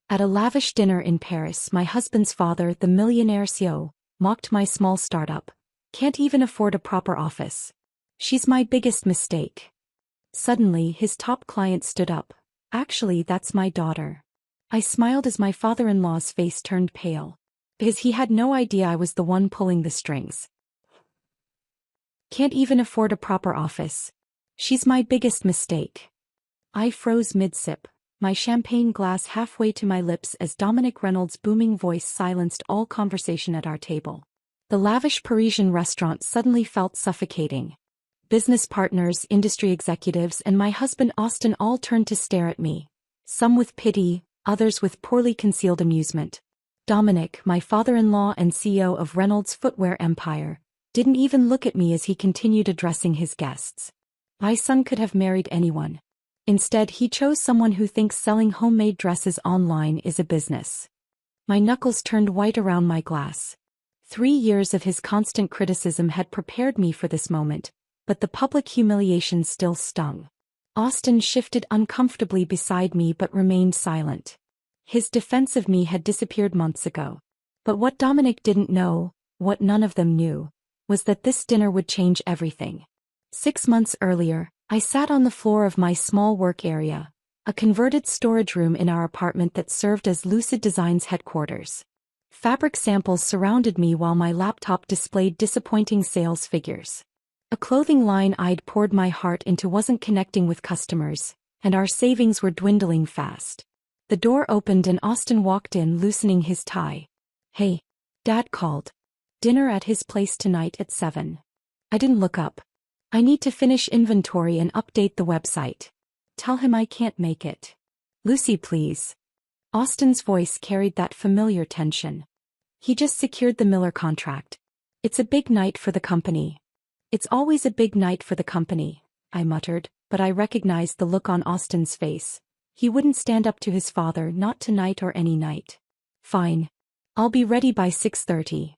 At a lavish dinner in Paris, my husband's father, the millionaire CEO, mocked my small startup. Can't even afford a proper office. She's my biggest mistake. Suddenly, his top client stood up. Actually, that's my daughter. I smiled as my father-in-law's face turned pale. Because he had no idea I was the one pulling the strings. Can't even afford a proper office. She's my biggest mistake. I froze mid-sip, my champagne glass halfway to my lips as Dominic Reynolds' booming voice silenced all conversation at our table. The lavish Parisian restaurant suddenly felt suffocating. Business partners, industry executives, and my husband Austin all turned to stare at me. Some with pity, others with poorly concealed amusement. Dominic, my father-in-law and CEO of Reynolds' footwear empire, didn't even look at me as he continued addressing his guests. My son could have married anyone. Instead, he chose someone who thinks selling homemade dresses online is a business. My knuckles turned white around my glass. 3 years of his constant criticism had prepared me for this moment, but the public humiliation still stung. Austin shifted uncomfortably beside me but remained silent. His defense of me had disappeared months ago. But what Dominic didn't know, what none of them knew, was that this dinner would change everything. 6 months earlier, I sat on the floor of my small work area, a converted storage room in our apartment that served as Lucid Design's headquarters. Fabric samples surrounded me while my laptop displayed disappointing sales figures. A clothing line I'd poured my heart into wasn't connecting with customers, and our savings were dwindling fast. The door opened and Austin walked in, loosening his tie. "Hey, Dad called. Dinner at his place tonight at 7. I didn't look up. I need to finish inventory and update the website. Tell him I can't make it. Lucy, please." Austin's voice carried that familiar tension. He just secured the Miller contract. "It's a big night for the company." "It's always a big night for the company," I muttered, but I recognized the look on Austin's face. He wouldn't stand up to his father, not tonight or any night. "Fine. I'll be ready by 6:30.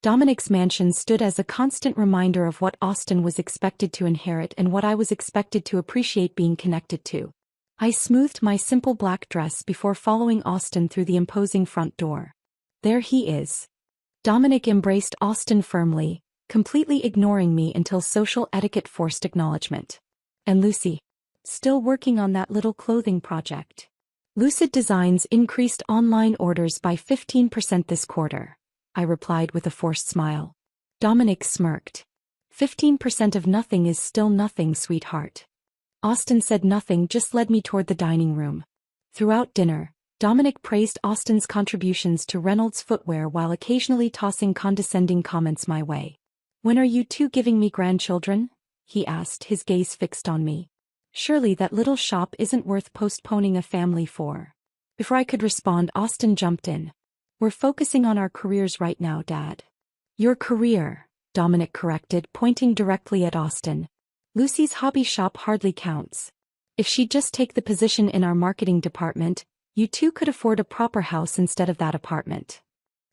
Dominic's mansion stood as a constant reminder of what Austin was expected to inherit and what I was expected to appreciate being connected to. I smoothed my simple black dress before following Austin through the imposing front door. There he is. Dominic embraced Austin firmly, completely ignoring me until social etiquette forced acknowledgement. "And Lucy? Still working on that little clothing project?" "Lucid Designs increased online orders by 15% this quarter," I replied with a forced smile. Dominic smirked. 15% of nothing is still nothing, sweetheart." Austin said nothing, just led me toward the dining room. Throughout dinner, Dominic praised Austin's contributions to Reynolds footwear while occasionally tossing condescending comments my way. "When are you two giving me grandchildren?" he asked, his gaze fixed on me. "Surely that little shop isn't worth postponing a family for." Before I could respond, Austin jumped in. "We're focusing on our careers right now, Dad." "Your career," Dominic corrected, pointing directly at Austin. "Lucy's hobby shop hardly counts. If she'd just take the position in our marketing department, you two could afford a proper house instead of that apartment."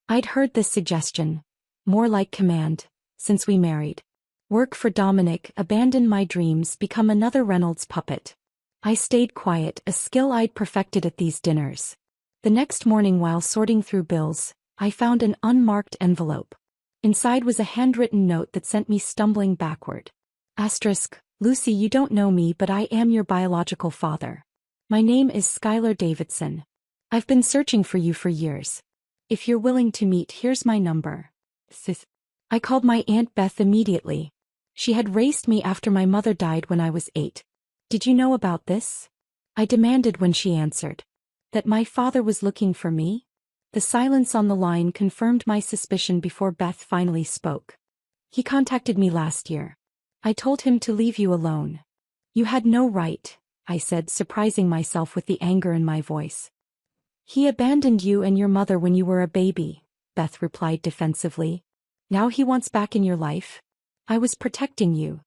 I'd heard this suggestion, more like command, since we married. Work for Dominic, abandon my dreams, become another Reynolds puppet. I stayed quiet, a skill I'd perfected at these dinners. The next morning, while sorting through bills, I found an unmarked envelope. Inside was a handwritten note that sent me stumbling backward. Asterisk, "Lucy, you don't know me, but I am your biological father. My name is Skylar Davidson. I've been searching for you for years. If you're willing to meet, here's my number." Sis. I called my Aunt Beth immediately. She had raised me after my mother died when I was 8. "Did you know about this?" I demanded when she answered. "That my father was looking for me?" The silence on the line confirmed my suspicion before Beth finally spoke. "He contacted me last year. I told him to leave you alone." "You had no right," I said, surprising myself with the anger in my voice. "He abandoned you and your mother when you were a baby," Beth replied defensively. "Now he wants back in your life? I was protecting you.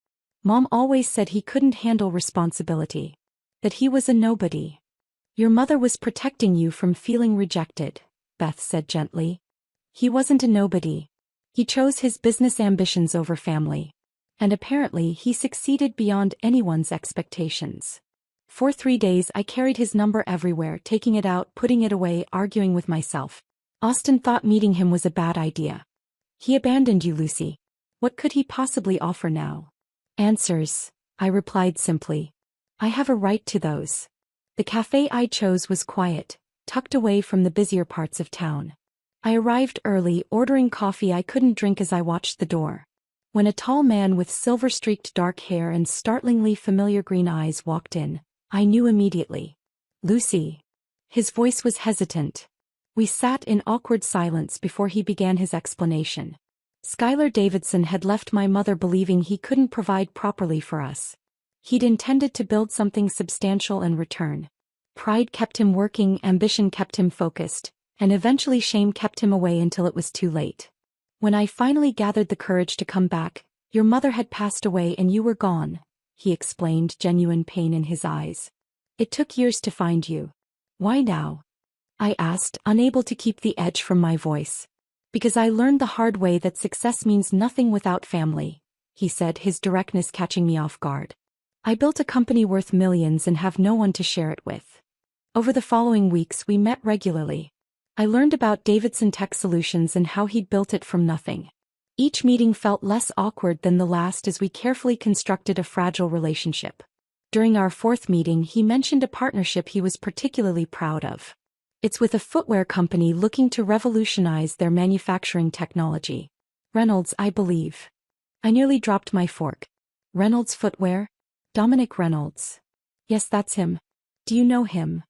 Mom always said he couldn't handle responsibility. That he was a nobody." "Your mother was protecting you from feeling rejected," Beth said gently. "He wasn't a nobody. He chose his business ambitions over family. And apparently he succeeded beyond anyone's expectations." For 3 days I carried his number everywhere, taking it out, putting it away, arguing with myself. Austin thought meeting him was a bad idea. He abandoned you, Lucy. What could he possibly offer now? Answers, I replied simply. I have a right to those. The cafe I chose was quiet, tucked away from the busier parts of town. I arrived early, ordering coffee I couldn't drink as I watched the door. When a tall man with silver-streaked dark hair and startlingly familiar green eyes walked in, I knew immediately. Lucy. His voice was hesitant. We sat in awkward silence before he began his explanation. Skylar Davidson had left my mother believing he couldn't provide properly for us. He'd intended to build something substantial in return. Pride kept him working, ambition kept him focused, and eventually shame kept him away until it was too late. When I finally gathered the courage to come back, your mother had passed away and you were gone, he explained, genuine pain in his eyes. It took years to find you. Why now? I asked, unable to keep the edge from my voice. Because I learned the hard way that success means nothing without family, he said, his directness catching me off guard. I built a company worth millions and have no one to share it with. Over the following weeks we met regularly. I learned about Davidson Tech Solutions and how he'd built it from nothing. Each meeting felt less awkward than the last as we carefully constructed a fragile relationship. During our fourth meeting he mentioned a partnership he was particularly proud of. It's with a footwear company looking to revolutionize their manufacturing technology. Reynolds, I believe. I nearly dropped my fork. Reynolds Footwear? Dominic Reynolds. Yes, that's him. Do you know him?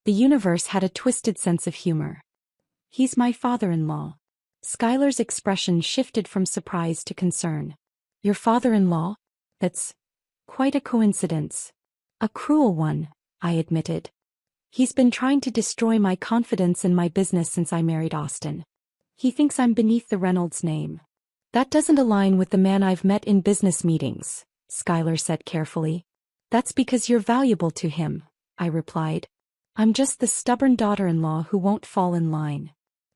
The universe had a twisted sense of humor. He's my father-in-law. Skylar's expression shifted from surprise to concern. Your father-in-law? That's quite a coincidence. A cruel one, I admitted. He's been trying to destroy my confidence in my business since I married Austin. He thinks I'm beneath the Reynolds name. That doesn't align with the man I've met in business meetings, Skylar said carefully. That's because you're valuable to him, I replied. I'm just the stubborn daughter-in-law who won't fall in line.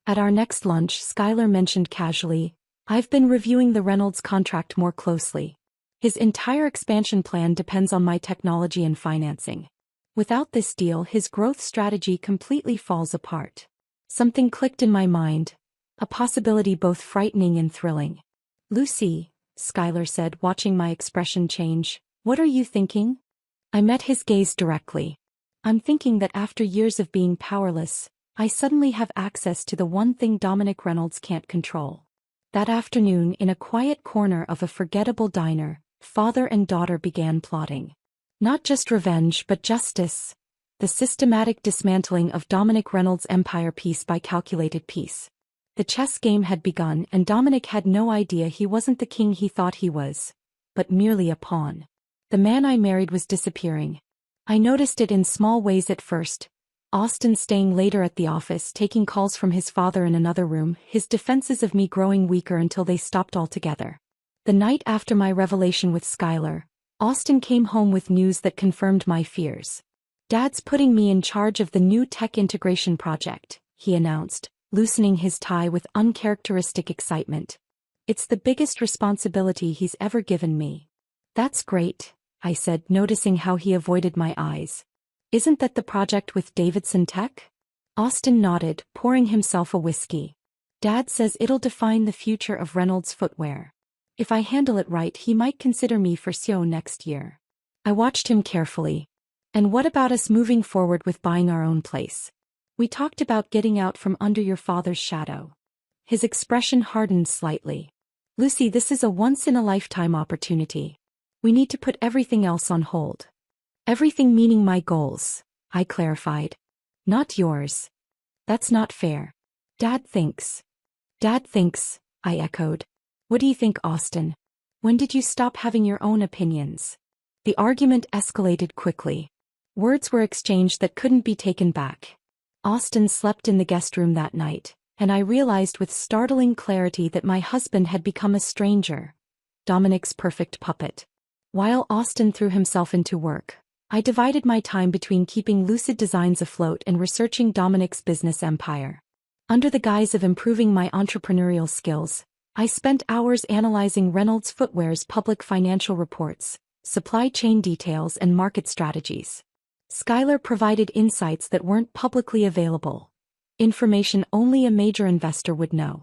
At our next lunch, Skylar mentioned casually, I've been reviewing the Reynolds contract more closely. His entire expansion plan depends on my technology and financing. Without this deal, his growth strategy completely falls apart. Something clicked in my mind, a possibility both frightening and thrilling. Lucy, Skylar said, watching my expression change, what are you thinking? I met his gaze directly. I'm thinking that after years of being powerless, I suddenly have access to the one thing Dominic Reynolds can't control. That afternoon, in a quiet corner of a forgettable diner, father and daughter began plotting. Not just revenge but justice. The systematic dismantling of Dominic Reynolds' empire piece by calculated piece. The chess game had begun and Dominic had no idea he wasn't the king he thought he was, but merely a pawn. The man I married was disappearing. I noticed it in small ways at first. Austin staying later at the office, taking calls from his father in another room, his defenses of me growing weaker until they stopped altogether. The night after my revelation with Skylar, Austin came home with news that confirmed my fears. Dad's putting me in charge of the new tech integration project, he announced, loosening his tie with uncharacteristic excitement. It's the biggest responsibility he's ever given me. That's great, I said, noticing how he avoided my eyes. Isn't that the project with Davidson Tech? Austin nodded, pouring himself a whiskey. Dad says it'll define the future of Reynolds Footwear. If I handle it right, he might consider me for CEO next year. I watched him carefully. And what about us moving forward with buying our own place? We talked about getting out from under your father's shadow. His expression hardened slightly. Lucy, this is a once-in-a-lifetime opportunity. We need to put everything else on hold. Everything meaning my goals, I clarified. Not yours. That's not fair. Dad thinks. Dad thinks, I echoed. What do you think, Austin? When did you stop having your own opinions? The argument escalated quickly. Words were exchanged that couldn't be taken back. Austin slept in the guest room that night, and I realized with startling clarity that my husband had become a stranger. Dominic's perfect puppet. While Austin threw himself into work, I divided my time between keeping Lucid Designs afloat and researching Dominic's business empire. Under the guise of improving my entrepreneurial skills, I spent hours analyzing Reynolds Footwear's public financial reports, supply chain details and market strategies. Schuyler provided insights that weren't publicly available. Information only a major investor would know.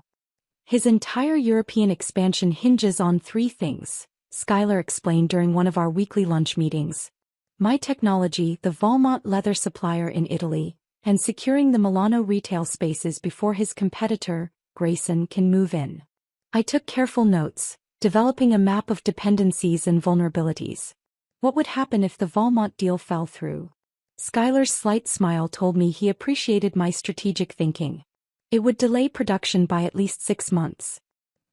His entire European expansion hinges on three things, Schuyler explained during one of our weekly lunch meetings. My technology, the Valmont leather supplier in Italy, and securing the Milano retail spaces before his competitor, Grayson, can move in. I took careful notes, developing a map of dependencies and vulnerabilities. What would happen if the Valmont deal fell through? Schuyler's slight smile told me he appreciated my strategic thinking. It would delay production by at least 6 months.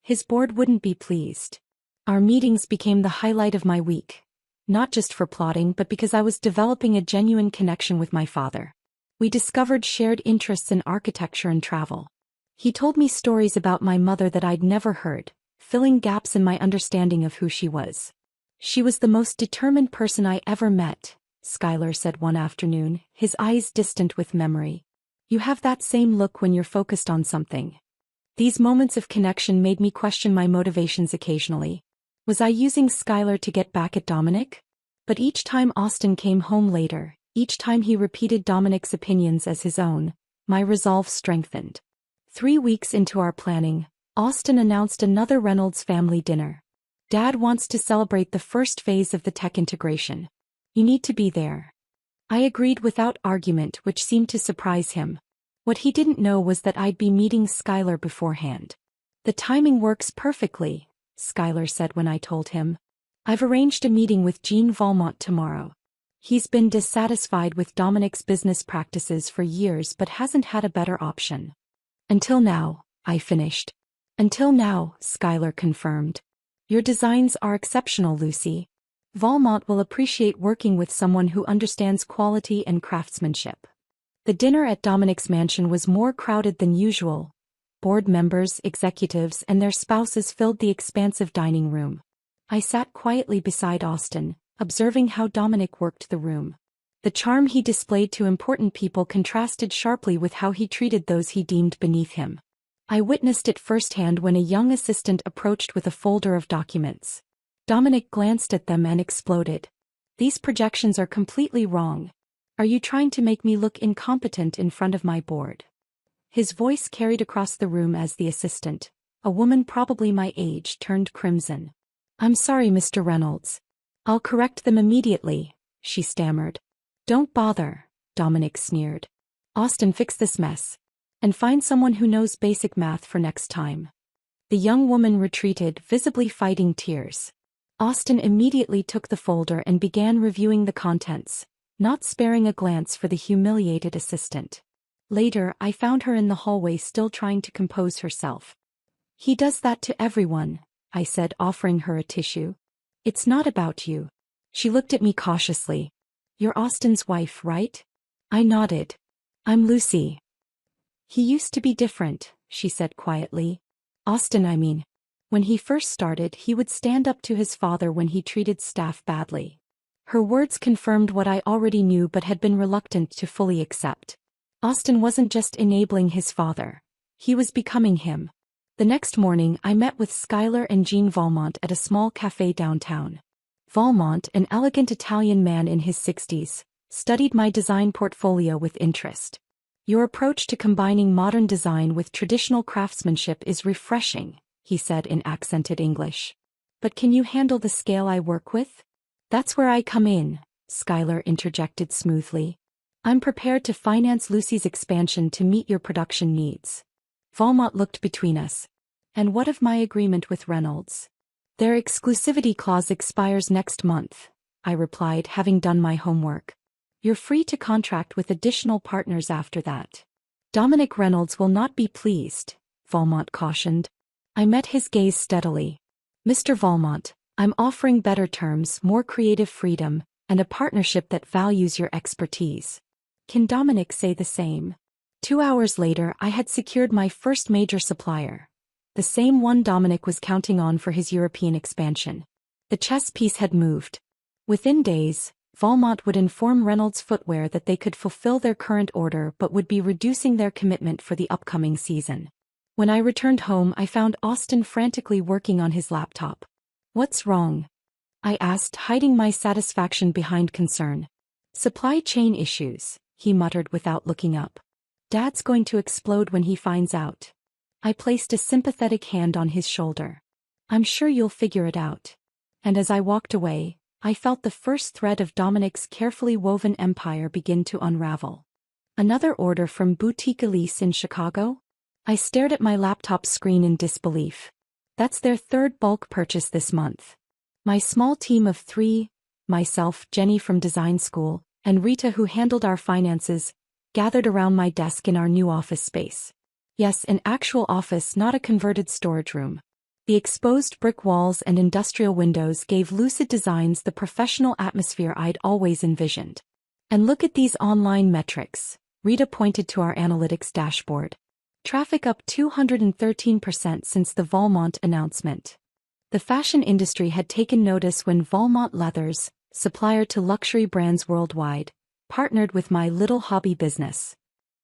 His board wouldn't be pleased. Our meetings became the highlight of my week. Not just for plotting but because I was developing a genuine connection with my father. We discovered shared interests in architecture and travel. He told me stories about my mother that I'd never heard, filling gaps in my understanding of who she was. She was the most determined person I ever met, Schuyler said one afternoon, his eyes distant with memory. You have that same look when you're focused on something. These moments of connection made me question my motivations occasionally. Was I using Schuyler to get back at Dominic? But each time Austin came home later, each time he repeated Dominic's opinions as his own, my resolve strengthened. 3 weeks into our planning, Austin announced another Reynolds family dinner. Dad wants to celebrate the first phase of the tech integration. You need to be there. I agreed without argument, which seemed to surprise him. What he didn't know was that I'd be meeting Schuyler beforehand. The timing works perfectly, Schuyler said when I told him. I've arranged a meeting with Jean Valmont tomorrow. He's been dissatisfied with Dominic's business practices for years but hasn't had a better option. Until now, I finished. Until now, Schuyler confirmed. Your designs are exceptional, Lucy. Valmont will appreciate working with someone who understands quality and craftsmanship. The dinner at Dominic's mansion was more crowded than usual. Board members, executives, and their spouses filled the expansive dining room. I sat quietly beside Austin, observing how Dominic worked the room. The charm he displayed to important people contrasted sharply with how he treated those he deemed beneath him. I witnessed it firsthand when a young assistant approached with a folder of documents. Dominic glanced at them and exploded. These projections are completely wrong. Are you trying to make me look incompetent in front of my board? His voice carried across the room as the assistant, a woman probably my age, turned crimson. I'm sorry, Mr. Reynolds. I'll correct them immediately, she stammered. Don't bother, Dominic sneered. Austin, fix this mess. And find someone who knows basic math for next time. The young woman retreated, visibly fighting tears. Austin immediately took the folder and began reviewing the contents, not sparing a glance for the humiliated assistant. Later, I found her in the hallway still trying to compose herself. He does that to everyone, I said, offering her a tissue. It's not about you. She looked at me cautiously. You're Austin's wife, right? I nodded. I'm Lucy. He used to be different, she said quietly. Austin, I mean. When he first started, he would stand up to his father when he treated staff badly. Her words confirmed what I already knew but had been reluctant to fully accept. Austin wasn't just enabling his father. He was becoming him. The next morning, I met with Schuyler and Jean Valmont at a small cafe downtown. Valmont, an elegant Italian man in his 60s, studied my design portfolio with interest. Your approach to combining modern design with traditional craftsmanship is refreshing, he said in accented English. But can you handle the scale I work with? That's where I come in, Schuyler interjected smoothly. I'm prepared to finance Lucy's expansion to meet your production needs. Valmont looked between us. And what of my agreement with Reynolds? Their exclusivity clause expires next month, I replied, having done my homework. You're free to contract with additional partners after that. Dominic Reynolds will not be pleased, Valmont cautioned. I met his gaze steadily. Mr. Valmont, I'm offering better terms, more creative freedom, and a partnership that values your expertise. Can Dominic say the same? 2 hours later, I had secured my first major supplier. The same one Dominic was counting on for his European expansion. The chess piece had moved. Within days, Valmont would inform Reynolds Footwear that they could fulfill their current order but would be reducing their commitment for the upcoming season. When I returned home, I found Austin frantically working on his laptop. What's wrong? I asked, hiding my satisfaction behind concern. Supply chain issues, he muttered without looking up. Dad's going to explode when he finds out. I placed a sympathetic hand on his shoulder. I'm sure you'll figure it out. And as I walked away, I felt the first thread of Dominic's carefully woven empire begin to unravel. Another order from Boutique Elise in Chicago? I stared at my laptop screen in disbelief. That's their third bulk purchase this month. My small team of 3, myself, Jenny from design school, and Rita who handled our finances, gathered around my desk in our new office space. Yes, an actual office, not a converted storage room. The exposed brick walls and industrial windows gave Lucid Designs the professional atmosphere I'd always envisioned. And look at these online metrics, Rita pointed to our analytics dashboard. Traffic up 213% since the Valmont announcement. The fashion industry had taken notice when Valmont Leathers, supplier to luxury brands worldwide, partnered with my little hobby business.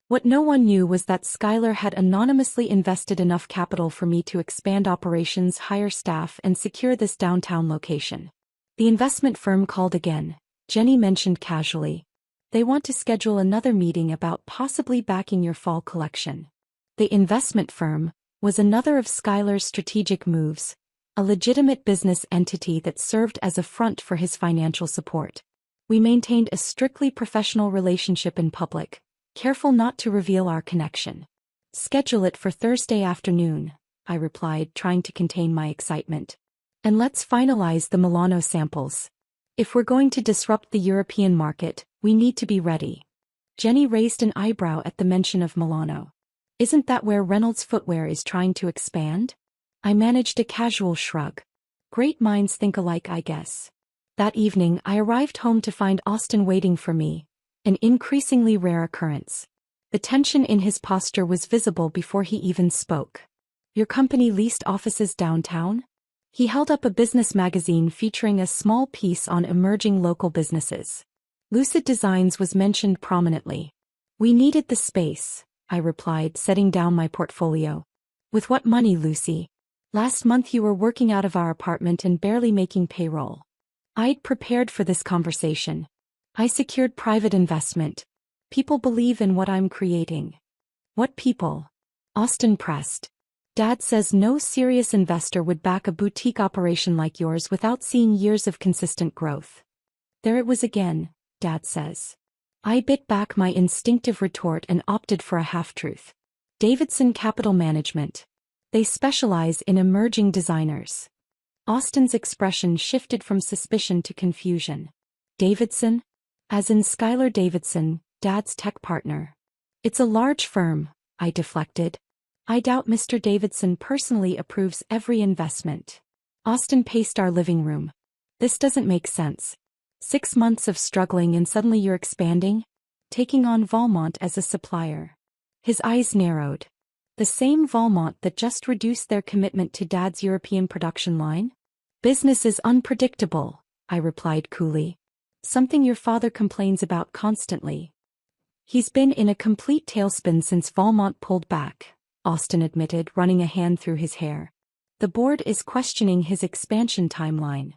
What no one knew was that Skylar had anonymously invested enough capital for me to expand operations, hire staff, and secure this downtown location. The investment firm called again, Jenny mentioned casually. They want to schedule another meeting about possibly backing your fall collection. The investment firm was another of Skylar's strategic moves, a legitimate business entity that served as a front for his financial support. We maintained a strictly professional relationship in public, careful not to reveal our connection. Schedule it for Thursday afternoon, I replied, trying to contain my excitement. And let's finalize the Milano samples. If we're going to disrupt the European market, we need to be ready. Jenny raised an eyebrow at the mention of Milano. Isn't that where Reynolds Footwear is trying to expand? I managed a casual shrug. Great minds think alike, I guess. That evening I arrived home to find Austin waiting for me, an increasingly rare occurrence. The tension in his posture was visible before he even spoke. Your company leased offices downtown? He held up a business magazine featuring a small piece on emerging local businesses. Lucid Designs was mentioned prominently. We needed the space, I replied, setting down my portfolio. With what money, Lucy? Last month you were working out of our apartment and barely making payroll. I'd prepared for this conversation. I secured private investment. People believe in what I'm creating. What people? Austin pressed. Dad says no serious investor would back a boutique operation like yours without seeing years of consistent growth. There it was again, Dad says. I bit back my instinctive retort and opted for a half-truth. Davidson Capital Management. They specialize in emerging designers. Austin's expression shifted from suspicion to confusion. Davidson? As in Skylar Davidson, Dad's tech partner. It's a large firm, I deflected. I doubt Mr. Davidson personally approves every investment. Austin paced our living room. This doesn't make sense. 6 months of struggling and suddenly you're expanding? Taking on Valmont as a supplier. His eyes narrowed. The same Valmont that just reduced their commitment to Dad's European production line? Business is unpredictable, I replied coolly. Something your father complains about constantly. He's been in a complete tailspin since Valmont pulled back, Austin admitted, running a hand through his hair. The board is questioning his expansion timeline.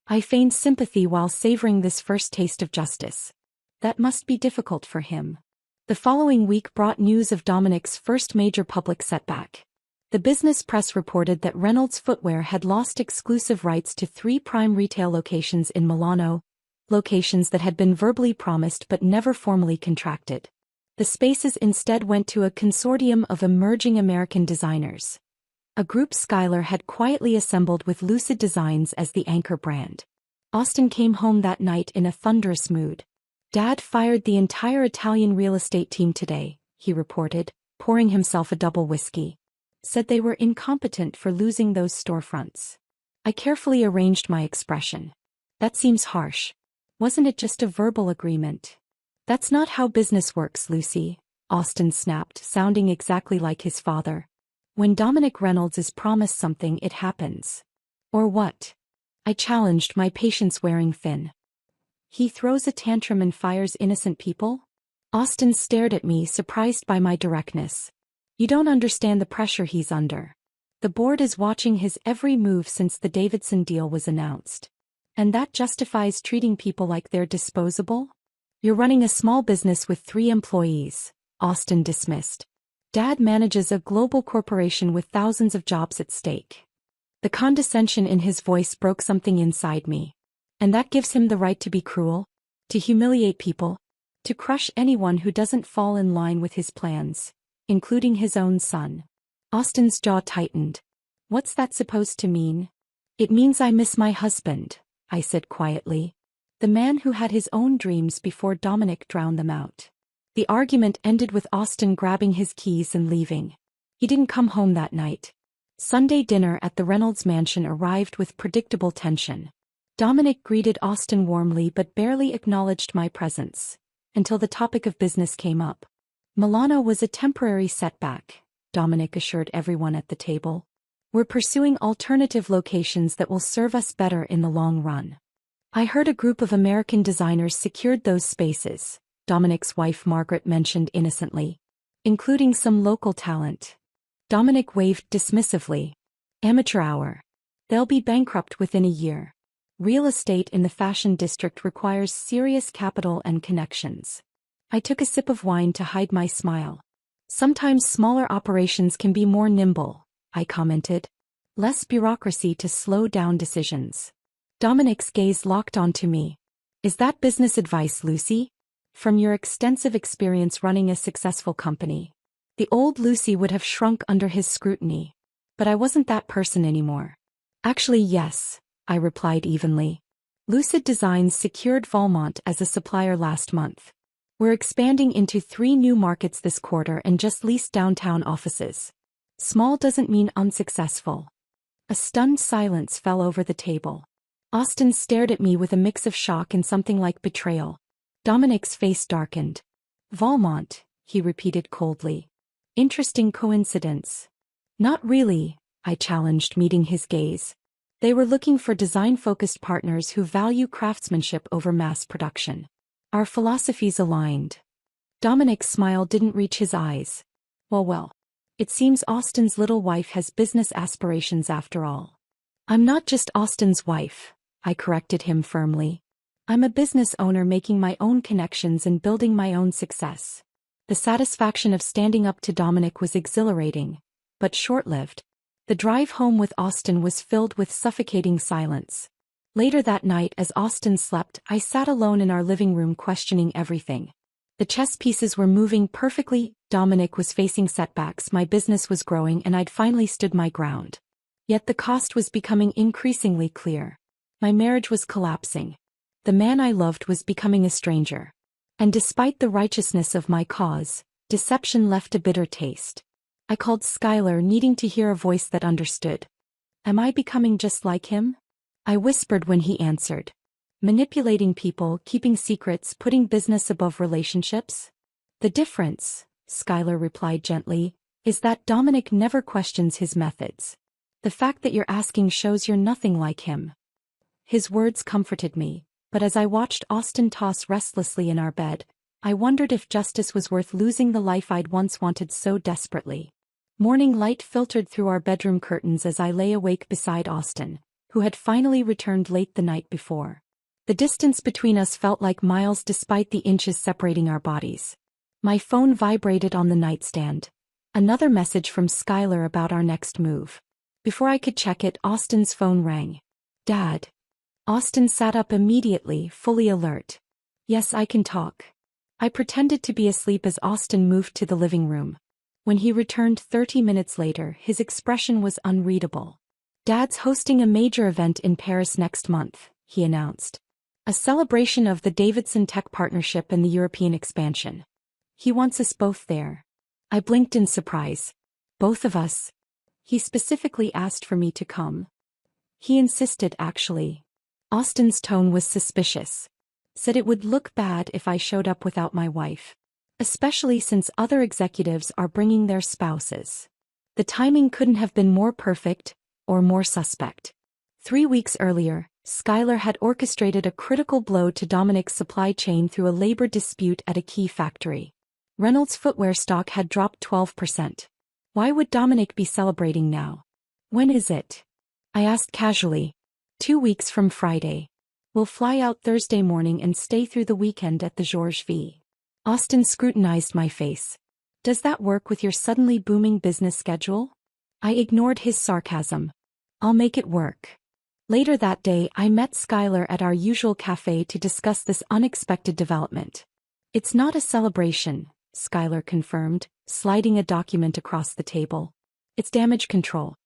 I feigned sympathy while savoring this first taste of justice. That must be difficult for him. The following week brought news of Dominic's first major public setback. The business press reported that Reynolds Footwear had lost exclusive rights to 3 prime retail locations in Milano, locations that had been verbally promised but never formally contracted. The spaces instead went to a consortium of emerging American designers. A group Skylar had quietly assembled with Lucid Designs as the anchor brand. Austin came home that night in a thunderous mood. Dad fired the entire Italian real estate team today, he reported, pouring himself a double whiskey. Said they were incompetent for losing those storefronts. I carefully arranged my expression. That seems harsh. Wasn't it just a verbal agreement? That's not how business works, Lucy, Austin snapped, sounding exactly like his father. When Dominic Reynolds is promised something, it happens. Or what? I challenged, my patience wearing thin. He throws a tantrum and fires innocent people? Austin stared at me, surprised by my directness. You don't understand the pressure he's under. The board is watching his every move since the Davidson deal was announced. And that justifies treating people like they're disposable? You're running a small business with 3 employees, Austin dismissed. Dad manages a global corporation with thousands of jobs at stake. The condescension in his voice broke something inside me. And that gives him the right to be cruel? To humiliate people? To crush anyone who doesn't fall in line with his plans, including his own son? Austin's jaw tightened. What's that supposed to mean? It means I miss my husband, I said quietly. The man who had his own dreams before Dominic drowned them out. The argument ended with Austin grabbing his keys and leaving. He didn't come home that night. Sunday dinner at the Reynolds mansion arrived with predictable tension. Dominic greeted Austin warmly but barely acknowledged my presence, until the topic of business came up. Milano was a temporary setback, Dominic assured everyone at the table. We're pursuing alternative locations that will serve us better in the long run. I heard a group of American designers secured those spaces, Dominic's wife Margaret mentioned innocently, including some local talent. Dominic waved dismissively. Amateur hour. They'll be bankrupt within a year. Real estate in the fashion district requires serious capital and connections. I took a sip of wine to hide my smile. Sometimes smaller operations can be more nimble, I commented. Less bureaucracy to slow down decisions. Dominic's gaze locked onto me. Is that business advice, Lucy? From your extensive experience running a successful company. The old Lucy would have shrunk under his scrutiny. But I wasn't that person anymore. Actually, yes, I replied evenly. Lucid Designs secured Valmont as a supplier last month. We're expanding into 3 new markets this quarter and just leased downtown offices. Small doesn't mean unsuccessful. A stunned silence fell over the table. Austin stared at me with a mix of shock and something like betrayal. Dominic's face darkened. Valmont, he repeated coldly. Interesting coincidence. Not really, I challenged, meeting his gaze. They were looking for design-focused partners who value craftsmanship over mass production. Our philosophies aligned. Dominic's smile didn't reach his eyes. Well. It seems Austin's little wife has business aspirations after all. I'm not just Austin's wife, I corrected him firmly. I'm a business owner making my own connections and building my own success. The satisfaction of standing up to Dominic was exhilarating, but short-lived. The drive home with Austin was filled with suffocating silence. Later that night, as Austin slept, I sat alone in our living room questioning everything. The chess pieces were moving perfectly, Dominic was facing setbacks, my business was growing, and I'd finally stood my ground. Yet the cost was becoming increasingly clear. My marriage was collapsing. The man I loved was becoming a stranger. And despite the righteousness of my cause, deception left a bitter taste. I called Skylar, needing to hear a voice that understood. Am I becoming just like him? I whispered when he answered. Manipulating people, keeping secrets, putting business above relationships? The difference, Skylar replied gently, is that Dominic never questions his methods. The fact that you're asking shows you're nothing like him. His words comforted me, but as I watched Austin toss restlessly in our bed, I wondered if justice was worth losing the life I'd once wanted so desperately. Morning light filtered through our bedroom curtains as I lay awake beside Austin, who had finally returned late the night before. The distance between us felt like miles despite the inches separating our bodies. My phone vibrated on the nightstand. Another message from Skylar about our next move. Before I could check it, Austin's phone rang. Dad. Austin sat up immediately, fully alert. Yes, I can talk. I pretended to be asleep as Austin moved to the living room. When he returned 30 minutes later, his expression was unreadable. Dad's hosting a major event in Paris next month, he announced. A celebration of the Davidson Tech partnership and the European expansion. He wants us both there. I blinked in surprise. Both of us? He specifically asked for me to come. He insisted, actually. Austin's tone was suspicious. Said it would look bad if I showed up without my wife. Especially since other executives are bringing their spouses. The timing couldn't have been more perfect, or more suspect. 3 weeks earlier, Skylar had orchestrated a critical blow to Dominic's supply chain through a labor dispute at a key factory. Reynolds' footwear stock had dropped 12%. Why would Dominic be celebrating now? When is it? I asked casually. 2 weeks from Friday. We'll fly out Thursday morning and stay through the weekend at the Georges V. Austin scrutinized my face. Does that work with your suddenly booming business schedule? I ignored his sarcasm. I'll make it work. Later that day, I met Skylar at our usual cafe to discuss this unexpected development. It's not a celebration, Skylar confirmed, sliding a document across the table. It's damage control.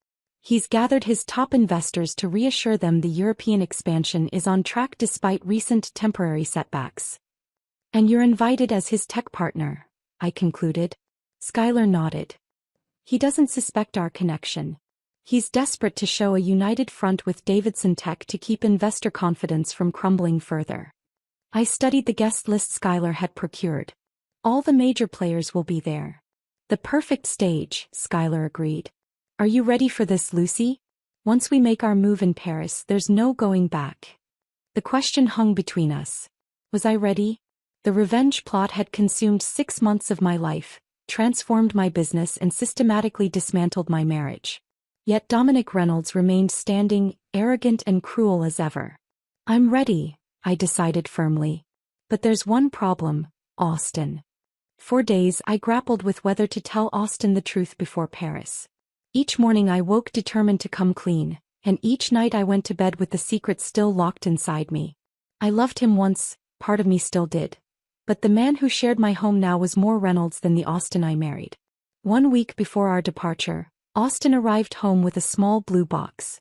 He's gathered his top investors to reassure them the European expansion is on track despite recent temporary setbacks. And you're invited as his tech partner, I concluded. Skylar nodded. He doesn't suspect our connection. He's desperate to show a united front with Davidson Tech to keep investor confidence from crumbling further. I studied the guest list Skylar had procured. All the major players will be there. The perfect stage, Skylar agreed. Are you ready for this, Lucy? Once we make our move in Paris, there's no going back. The question hung between us. Was I ready? The revenge plot had consumed 6 months of my life, transformed my business and systematically dismantled my marriage. Yet Dominic Reynolds remained standing, arrogant and cruel as ever. I'm ready, I decided firmly. But there's one problem, Austin. For days I grappled with whether to tell Austin the truth before Paris. Each morning I woke determined to come clean, and each night I went to bed with the secret still locked inside me. I loved him once, part of me still did. But the man who shared my home now was more Reynolds than the Austin I married. 1 week before our departure, Austin arrived home with a small blue box.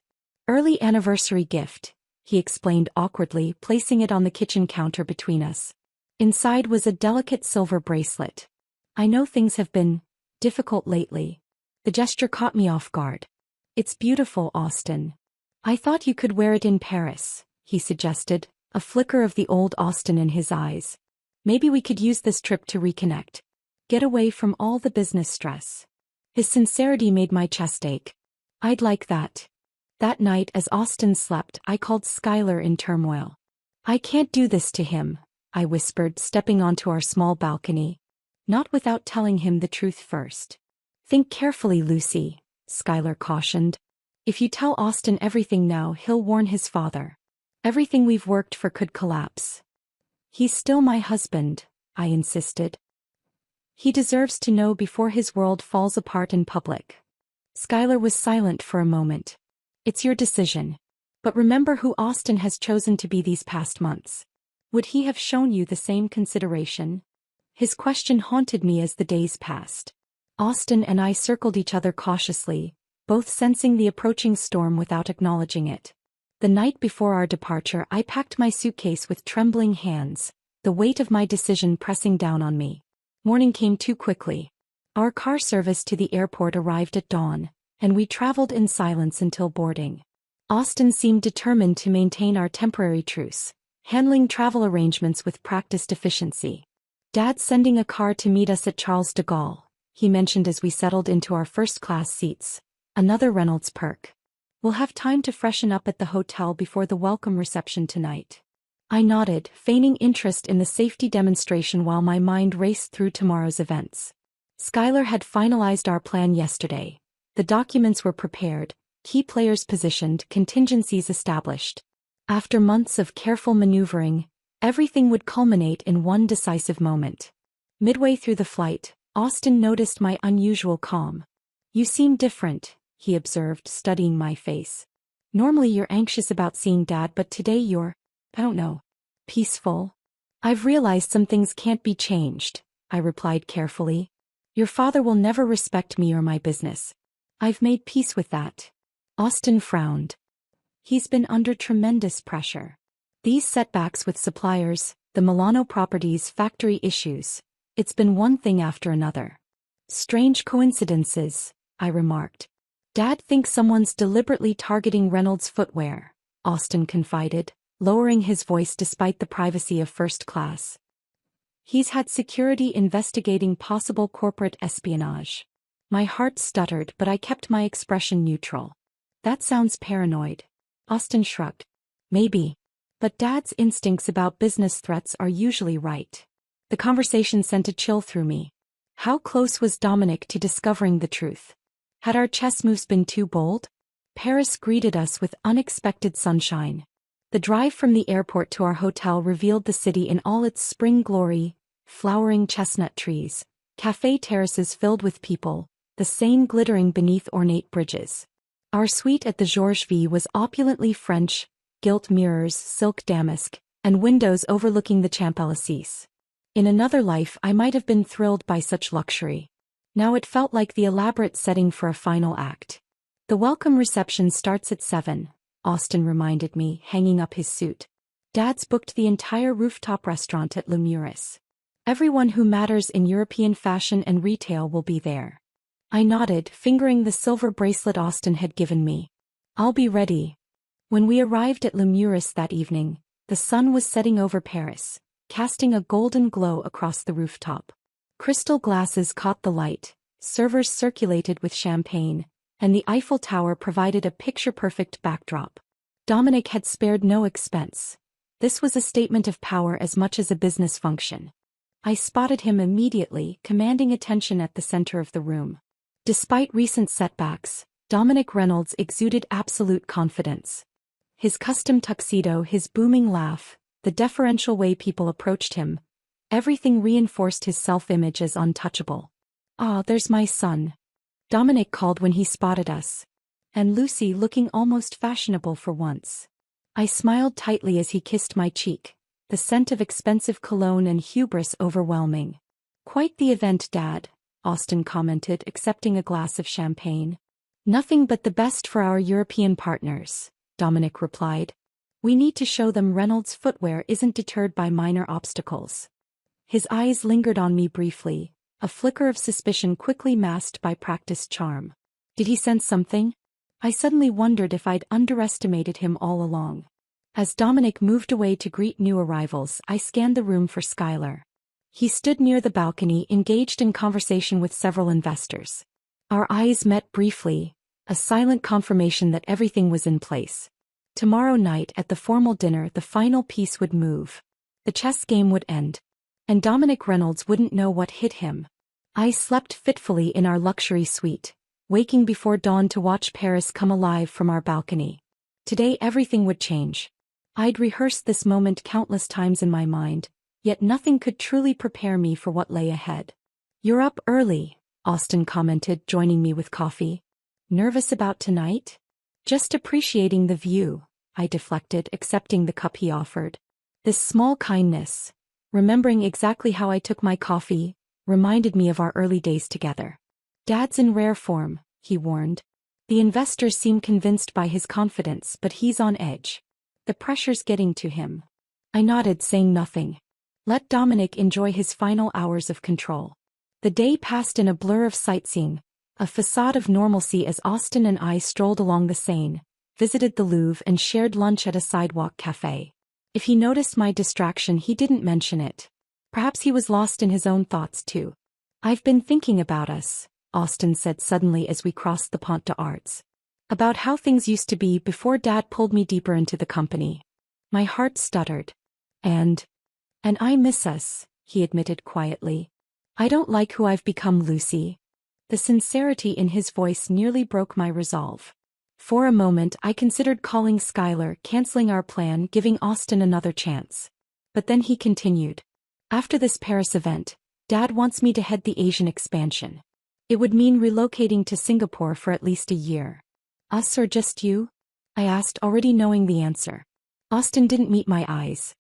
Early anniversary gift, he explained awkwardly, placing it on the kitchen counter between us. Inside was a delicate silver bracelet. I know things have been difficult lately. The gesture caught me off guard. It's beautiful, Austin. I thought you could wear it in Paris, he suggested, a flicker of the old Austin in his eyes. Maybe we could use this trip to reconnect. Get away from all the business stress. His sincerity made my chest ache. I'd like that. That night as Austin slept, I called Skylar in turmoil. I can't do this to him, I whispered, stepping onto our small balcony. Not without telling him the truth first. Think carefully, Lucy, Skylar cautioned. If you tell Austin everything now, he'll warn his father. Everything we've worked for could collapse. He's still my husband, I insisted. He deserves to know before his world falls apart in public. Skylar was silent for a moment. It's your decision. But remember who Austin has chosen to be these past months. Would he have shown you the same consideration? His question haunted me as the days passed. Austin and I circled each other cautiously, both sensing the approaching storm without acknowledging it. The night before our departure, I packed my suitcase with trembling hands, the weight of my decision pressing down on me. Morning came too quickly. Our car service to the airport arrived at dawn, and we traveled in silence until boarding. Austin seemed determined to maintain our temporary truce, handling travel arrangements with practiced efficiency. Dad's sending a car to meet us at Charles de Gaulle, he mentioned as we settled into our first-class seats, another Reynolds perk. We'll have time to freshen up at the hotel before the welcome reception tonight. I nodded, feigning interest in the safety demonstration while my mind raced through tomorrow's events. Skylar had finalized our plan yesterday. The documents were prepared, key players positioned, contingencies established. After months of careful maneuvering, everything would culminate in one decisive moment. Midway through the flight, Austin noticed my unusual calm. You seem different, he observed, studying my face. Normally you're anxious about seeing Dad, but today you're, I don't know, peaceful. I've realized some things can't be changed, I replied carefully. Your father will never respect me or my business. I've made peace with that. Austin frowned. He's been under tremendous pressure. These setbacks with suppliers, the Milano properties, factory issues. It's been one thing after another. Strange coincidences, I remarked. Dad thinks someone's deliberately targeting Reynolds' footwear, Austin confided, lowering his voice despite the privacy of first class. He's had security investigating possible corporate espionage. My heart stuttered, but I kept my expression neutral. That sounds paranoid. Austin shrugged. Maybe. But Dad's instincts about business threats are usually right. The conversation sent a chill through me. How close was Dominic to discovering the truth? Had our chess moves been too bold? Paris greeted us with unexpected sunshine. The drive from the airport to our hotel revealed the city in all its spring glory: flowering chestnut trees, cafe terraces filled with people, the Seine glittering beneath ornate bridges. Our suite at the Georges V was opulently French, gilt mirrors, silk damask, and windows overlooking the Champs-Élysées. In another life I might have been thrilled by such luxury. Now it felt like the elaborate setting for a final act. "The welcome reception starts at 7, Austin reminded me, hanging up his suit. "Dad's booked the entire rooftop restaurant at Le Muris. Everyone who matters in European fashion and retail will be there." I nodded, fingering the silver bracelet Austin had given me. "I'll be ready." When we arrived at Le Muris that evening, the sun was setting over Paris, casting a golden glow across the rooftop. Crystal glasses caught the light, servers circulated with champagne, and the Eiffel Tower provided a picture-perfect backdrop. Dominic had spared no expense. This was a statement of power as much as a business function. I spotted him immediately, commanding attention at the center of the room. Despite recent setbacks, Dominic Reynolds exuded absolute confidence. His custom tuxedo, his booming laugh, the deferential way people approached him, everything reinforced his self-image as untouchable. "Ah, there's my son," Dominic called when he spotted us. "And Lucy looking almost fashionable for once." I smiled tightly as he kissed my cheek, the scent of expensive cologne and hubris overwhelming. "Quite the event, Dad," Austin commented, accepting a glass of champagne. "Nothing but the best for our European partners," Dominic replied. "We need to show them Reynolds' footwear isn't deterred by minor obstacles." His eyes lingered on me briefly, a flicker of suspicion quickly masked by practiced charm. Did he sense something? I suddenly wondered if I'd underestimated him all along. As Dominic moved away to greet new arrivals, I scanned the room for Schuyler. He stood near the balcony, engaged in conversation with several investors. Our eyes met briefly, a silent confirmation that everything was in place. Tomorrow night at the formal dinner, the final piece would move. The chess game would end. And Dominic Reynolds wouldn't know what hit him. I slept fitfully in our luxury suite, waking before dawn to watch Paris come alive from our balcony. Today everything would change. I'd rehearsed this moment countless times in my mind, yet nothing could truly prepare me for what lay ahead. "You're up early," Austin commented, joining me with coffee. "Nervous about tonight?" "Just appreciating the view," I deflected, accepting the cup he offered. This small kindness, remembering exactly how I took my coffee, reminded me of our early days together. "Dad's in rare form," he warned. "The investors seem convinced by his confidence, but he's on edge. The pressure's getting to him." I nodded, saying nothing. Let Dominic enjoy his final hours of control. The day passed in a blur of sightseeing, a facade of normalcy as Austin and I strolled along the Seine, visited the Louvre and shared lunch at a sidewalk cafe. If he noticed my distraction, he didn't mention it. Perhaps he was lost in his own thoughts too. "I've been thinking about us," Austin said suddenly as we crossed the Pont des Arts. "About how things used to be before Dad pulled me deeper into the company." My heart stuttered. And I miss us," he admitted quietly. "I don't like who I've become, Lucy." The sincerity in his voice nearly broke my resolve. For a moment I considered calling Schuyler, canceling our plan, giving Austin another chance. But then he continued. "After this Paris event, Dad wants me to head the Asian expansion. It would mean relocating to Singapore for at least a year." "Us or just you?" I asked, already knowing the answer. Austin didn't meet my eyes.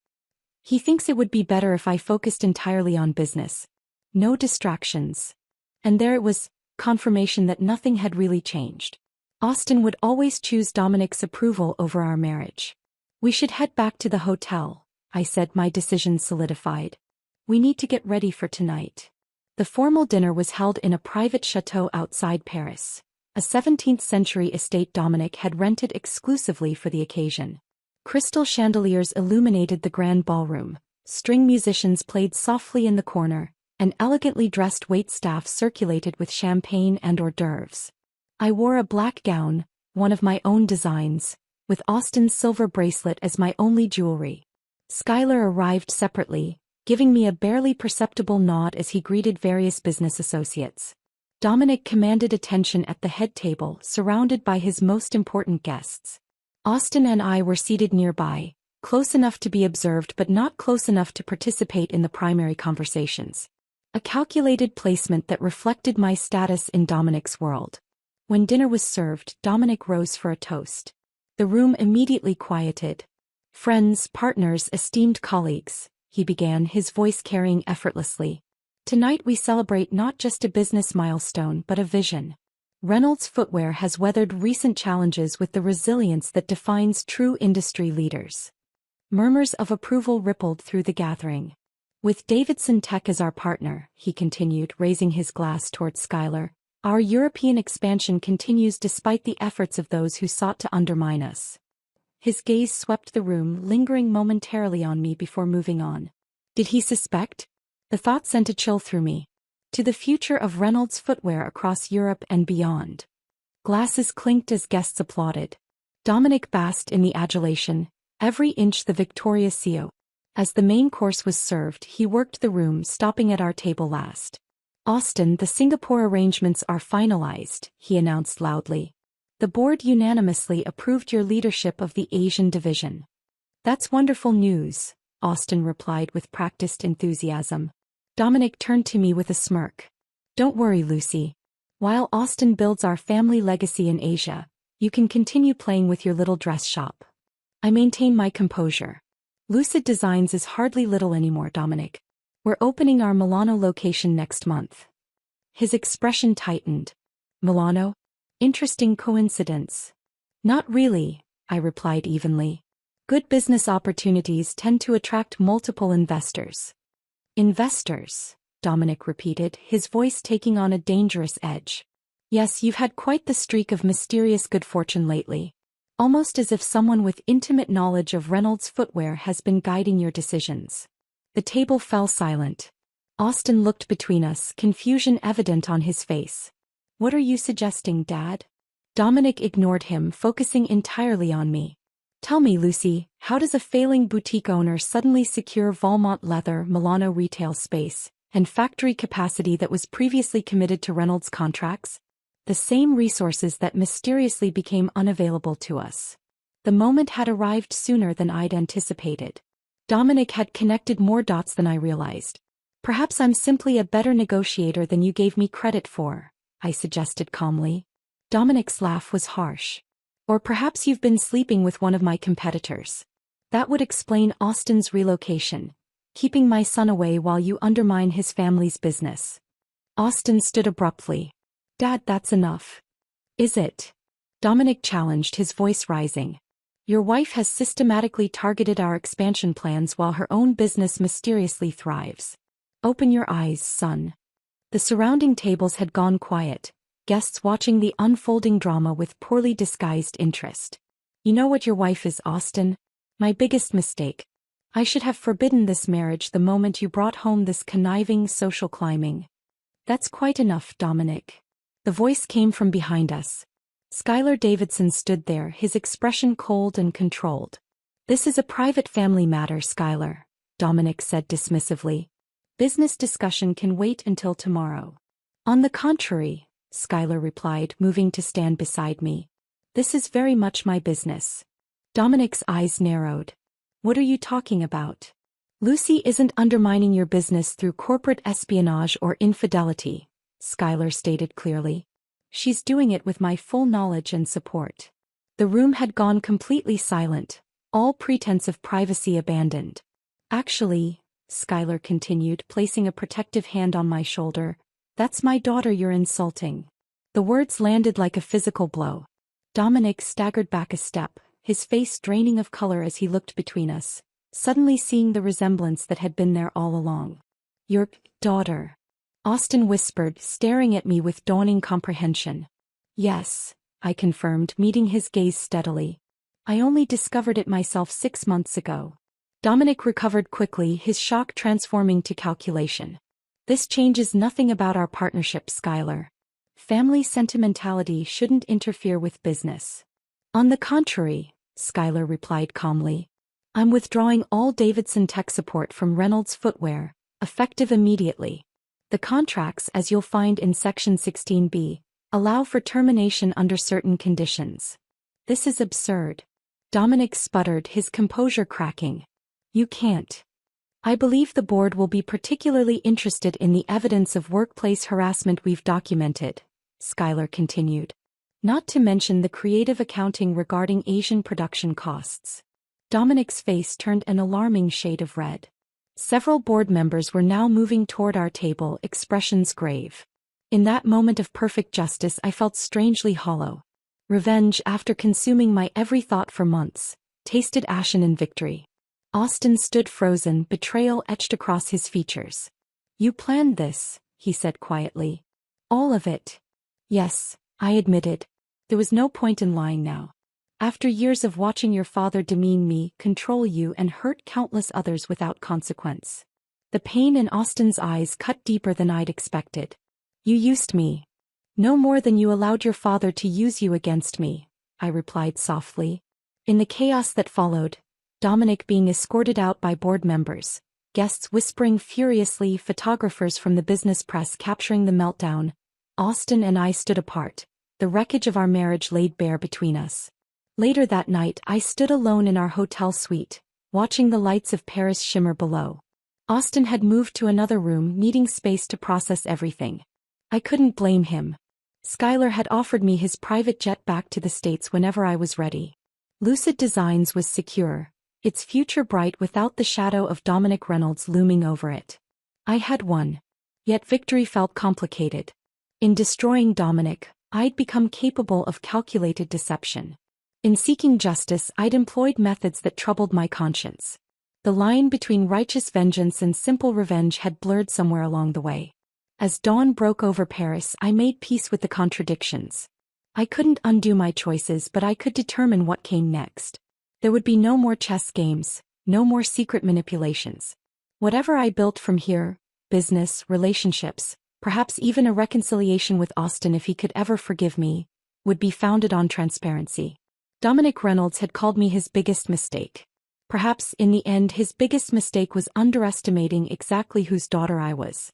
"He thinks it would be better if I focused entirely on business. No distractions." And there it was, confirmation that nothing had really changed. Austin would always choose Dominic's approval over our marriage. "We should head back to the hotel," I said, my decision solidified. "We need to get ready for tonight." The formal dinner was held in a private chateau outside Paris, a 17th-century estate Dominic had rented exclusively for the occasion. Crystal chandeliers illuminated the grand ballroom, string musicians played softly in the corner, and elegantly dressed waitstaff circulated with champagne and hors d'oeuvres. I wore a black gown, one of my own designs, with Austin's silver bracelet as my only jewelry. Schuyler arrived separately, giving me a barely perceptible nod as he greeted various business associates. Dominic commanded attention at the head table, surrounded by his most important guests. Austin and I were seated nearby, Close enough to be observed but not close enough to participate in the primary conversations. A calculated placement that reflected my status in Dominic's world. When dinner was served, Dominic rose for a toast. The room immediately quieted. "Friends, partners, esteemed colleagues," he began, his voice carrying effortlessly. "Tonight we celebrate not just a business milestone but a vision. Reynolds Footwear has weathered recent challenges with the resilience that defines true industry leaders." Murmurs of approval rippled through the gathering. "With Davidson Tech as our partner," he continued, raising his glass toward Skylar, "our European expansion continues despite the efforts of those who sought to undermine us." His gaze swept the room, lingering momentarily on me before moving on. Did he suspect? The thought sent a chill through me. To the future of Reynolds Footwear across Europe and beyond. Glasses clinked as guests applauded. Dominic basked in the adulation, every inch the victorious CEO. As the main course was served, he worked the room, stopping at our table last. "Austin, the Singapore arrangements are finalized," he announced loudly. "The board unanimously approved your leadership of the Asian division." "That's wonderful news," Austin replied with practiced enthusiasm. Dominic turned to me with a smirk. "Don't worry, Lucy. While Austin builds our family legacy in Asia, you can continue playing with your little dress shop." I maintain my composure. "Lucid Designs is hardly little anymore, Dominic. We're opening our Milano location next month." His expression tightened. "Milano? Interesting coincidence." "Not really," I replied evenly. "Good business opportunities tend to attract multiple investors." "Investors," Dominic repeated, his voice taking on a dangerous edge. "Yes, you've had quite the streak of mysterious good fortune lately. Almost as if someone with intimate knowledge of Reynolds Footwear has been guiding your decisions." The table fell silent. Austin looked between us, confusion evident on his face. "What are you suggesting, Dad?" Dominic ignored him, focusing entirely on me. "Tell me, Lucy, how does a failing boutique owner suddenly secure Valmont Leather Milano retail space and factory capacity that was previously committed to Reynolds contracts? The same resources that mysteriously became unavailable to us. The moment had arrived sooner than I'd anticipated. Dominic had connected more dots than I realized. "Perhaps I'm simply a better negotiator than you gave me credit for," I suggested calmly. Dominic's laugh was harsh. "Or perhaps you've been sleeping with one of my competitors. That would explain Austin's relocation, keeping my son away while you undermine his family's business." Austin stood abruptly. "Dad, that's enough." "Is it?" Dominic challenged, his voice rising. "Your wife has systematically targeted our expansion plans while her own business mysteriously thrives. Open your eyes, son." The surrounding tables had gone quiet, guests watching the unfolding drama with poorly disguised interest. "You know what your wife is, Austin? My biggest mistake. I should have forbidden this marriage the moment you brought home this conniving social climbing." "That's quite enough, Dominic." The voice came from behind us. Skylar Davidson stood there, his expression cold and controlled. "This is a private family matter, Skylar," Dominic said dismissively. "Business discussion can wait until tomorrow." "On the contrary," Skylar replied, moving to stand beside me. "This is very much my business." Dominic's eyes narrowed. "What are you talking about?" "Lucy isn't undermining your business through corporate espionage or infidelity," Skylar stated clearly. "She's doing it with my full knowledge and support." The room had gone completely silent, all pretense of privacy abandoned. "Actually," Skylar continued, placing a protective hand on my shoulder, "that's my daughter you're insulting." The words landed like a physical blow. Dominic staggered back a step, his face draining of color as he looked between us, suddenly seeing the resemblance that had been there all along. "Your daughter," Austin whispered, staring at me with dawning comprehension. "Yes," I confirmed, meeting his gaze steadily. "I only discovered it myself 6 months ago." Dominic recovered quickly, his shock transforming to calculation. "This changes nothing about our partnership, Skylar. Family sentimentality shouldn't interfere with business." "On the contrary," Skylar replied calmly. "I'm withdrawing all Davidson Tech support from Reynolds Footwear, effective immediately. The contracts, as you'll find in Section 16B, allow for termination under certain conditions." "This is absurd." Dominic sputtered, his composure cracking. You can't. I believe the board will be particularly interested in the evidence of workplace harassment we've documented, Schuyler continued. Not to mention the creative accounting regarding Asian production costs. Dominic's face turned an alarming shade of red. Several board members were now moving toward our table, expressions grave. In that moment of perfect justice I felt strangely hollow. Revenge, after consuming my every thought for months, tasted ashen in victory. Austin stood frozen, betrayal etched across his features. You planned this, he said quietly. All of it. Yes, I admitted. There was no point in lying now. After years of watching your father demean me, control you, and hurt countless others without consequence. The pain in Austin's eyes cut deeper than I'd expected. You used me. No more than you allowed your father to use you against me, I replied softly. In the chaos that followed, Dominic being escorted out by board members, guests whispering furiously, photographers from the business press capturing the meltdown, Austin and I stood apart, the wreckage of our marriage laid bare between us. Later that night I stood alone in our hotel suite, watching the lights of Paris shimmer below. Austin had moved to another room, needing space to process everything. I couldn't blame him. Schuyler had offered me his private jet back to the States whenever I was ready. Lucid Designs was secure, its future bright without the shadow of Dominic Reynolds looming over it. I had won. Yet victory felt complicated. In destroying Dominic, I'd become capable of calculated deception. In seeking justice, I'd employed methods that troubled my conscience. The line between righteous vengeance and simple revenge had blurred somewhere along the way. As dawn broke over Paris, I made peace with the contradictions. I couldn't undo my choices, but I could determine what came next. There would be no more chess games, no more secret manipulations. Whatever I built from here, business, relationships, perhaps even a reconciliation with Austin if he could ever forgive me, would be founded on transparency. Dominic Reynolds had called me his biggest mistake. Perhaps in the end his biggest mistake was underestimating exactly whose daughter I was.